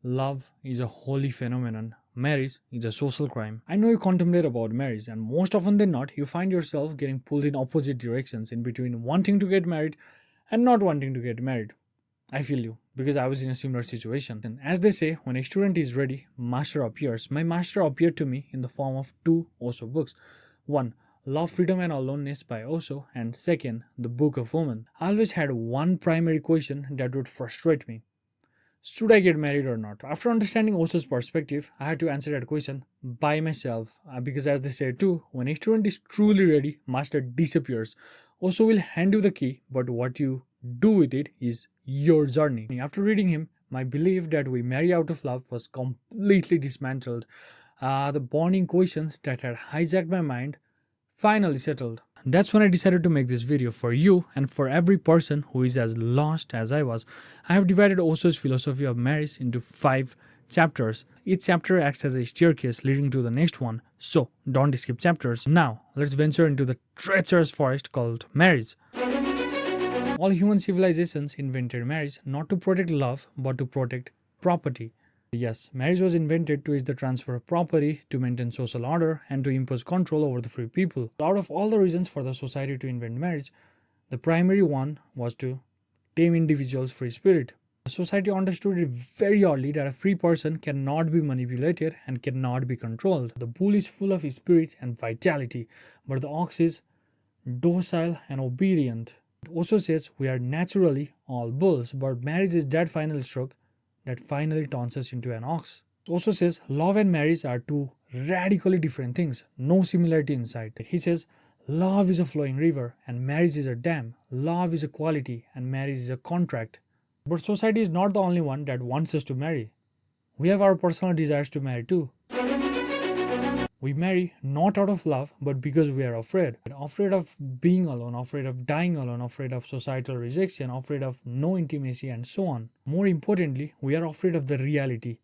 Love is a holy phenomenon. Marriage is a social crime. I know you contemplate about marriage, and most often than not, you find yourself getting pulled in opposite directions in between wanting to get married and not wanting to get married. I feel you because I was in a similar situation. And as they say, when a student is ready, master appears. My master appeared to me in the form of two Osho books. One, Love, Freedom and Aloneness by Osho, and second, The Book of Women. I always had one primary question that would frustrate me. Should I get married or not? After understanding Osho's perspective, I had to answer that question by myself because as they say too, when a student is truly ready, master disappears. Osho will hand you the key, but what you do with it is your journey. After reading him, my belief that we marry out of love was completely dismantled. The burning questions that had hijacked my mind finally settled. That's when I decided to make this video for you and for every person who is as lost as I was. I have divided Osho's philosophy of marriage into 5 chapters. Each chapter acts as a staircase leading to the next one, so don't skip chapters. Now, let's venture into the treacherous forest called marriage. All human civilizations invented marriage not to protect love but to protect property. Yes, marriage was invented to ease the transfer of property, to maintain social order, and to impose control over the free people. Out of all the reasons for the society to invent marriage, the primary one was to tame individuals' free spirit. The society understood it very early that a free person cannot be manipulated and cannot be controlled. The bull is full of spirit and vitality, but the ox is docile and obedient. It also says we are naturally all bulls, but marriage is that final stroke that finally turns us into an ox. It also says love and marriage are two radically different things, no similarity inside. He says love is a flowing river and marriage is a dam. Love is a quality and marriage is a contract. But society is not the only one that wants us to marry. We have our personal desires to marry too. We marry not out of love, but because we are afraid. Afraid of being alone, afraid of dying alone, afraid of societal rejection, afraid of no intimacy, and so on. More importantly, we are afraid of the reality.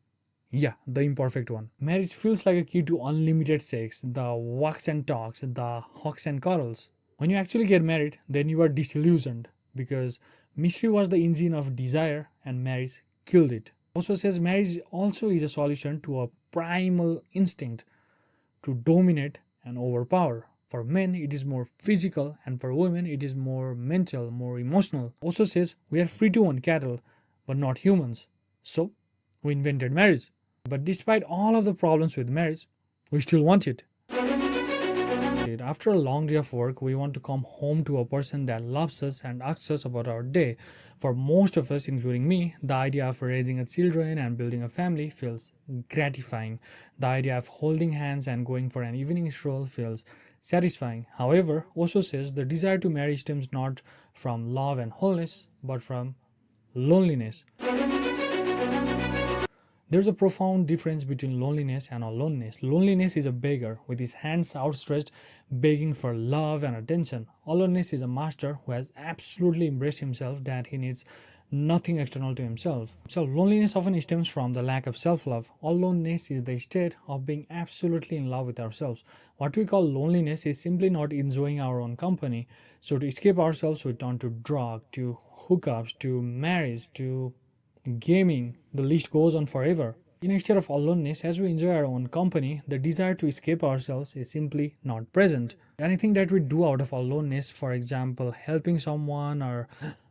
Yeah, the imperfect one. Marriage feels like a key to unlimited sex, the walks and talks, the hugs and cuddles. When you actually get married, then you are disillusioned because mystery was the engine of desire and marriage killed it. Also says marriage also is a solution to a primal instinct to dominate and overpower. For men, it is more physical, and for women, it is more mental, more emotional. Also says we are free to own cattle, but not humans. So, we invented marriage. But despite all of the problems with marriage, we still want it. After a long day of work, we want to come home to a person that loves us and asks us about our day. For most of us, including me, the idea of raising a children and building a family feels gratifying. The idea of holding hands and going for an evening stroll feels satisfying. However, Osho says the desire to marry stems not from love and wholeness, but from loneliness. There's a profound difference between loneliness and aloneness. Loneliness is a beggar with his hands outstretched, begging for love and attention. Aloneness is a master who has absolutely embraced himself that he needs nothing external to himself. So loneliness often stems from the lack of self-love. Aloneness is the state of being absolutely in love with ourselves. What we call loneliness is simply not enjoying our own company. So to escape ourselves, we turn to drug, to hookups, to marriage, to gaming, the list goes on forever. In a state of aloneness, as we enjoy our own company, the desire to escape ourselves is simply not present. Anything that we do out of aloneness, for example, helping someone or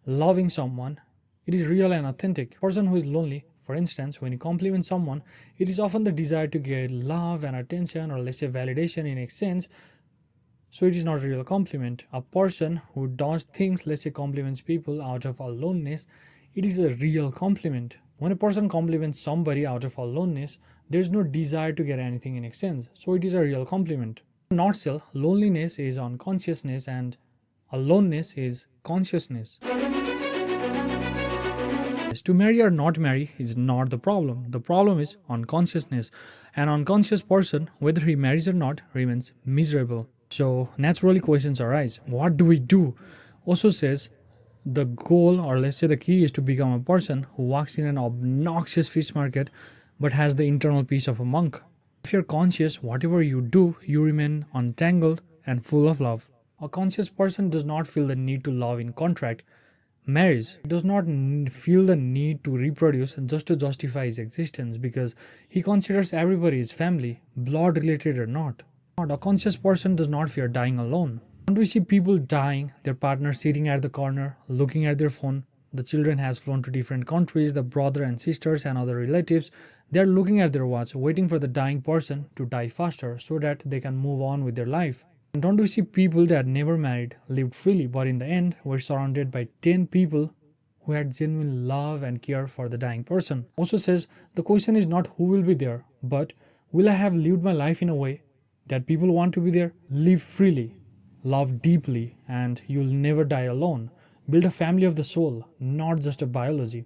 loving someone, it is real and authentic. A person who is lonely, for instance, when you compliment someone, it is often the desire to get love and attention, or let's say validation in exchange. So it is not a real compliment. A person who does things, let's say compliments people out of aloneness, it is a real compliment. When a person compliments somebody out of aloneness, there is no desire to get anything in exchange. So it is a real compliment. Not so, loneliness is unconsciousness and aloneness is consciousness. To marry or not marry is not the problem. The problem is unconsciousness. An unconscious person, whether he marries or not, remains miserable. So naturally questions arise. What do we do? Osho says the goal, or let's say the key, is to become a person who walks in an obnoxious fish market but has the internal peace of a monk. If you're conscious, whatever you do, you remain untangled and full of love. A conscious person does not feel the need to love in contract. marriage. He does not feel the need to reproduce just to justify his existence because he considers everybody his family, blood related or not. A conscious person does not fear dying alone. Don't we see people dying, their partner sitting at the corner, looking at their phone? The children has flown to different countries, the brother and sisters and other relatives, they are looking at their watch, waiting for the dying person to die faster so that they can move on with their life. And don't we see people that never married, lived freely, but in the end were surrounded by 10 people who had genuine love and care for the dying person? Also says, the question is not who will be there, but will I have lived my life in a way that people want to be there? Live freely, love deeply, and you'll never die alone. Build a family of the soul, not just a biology.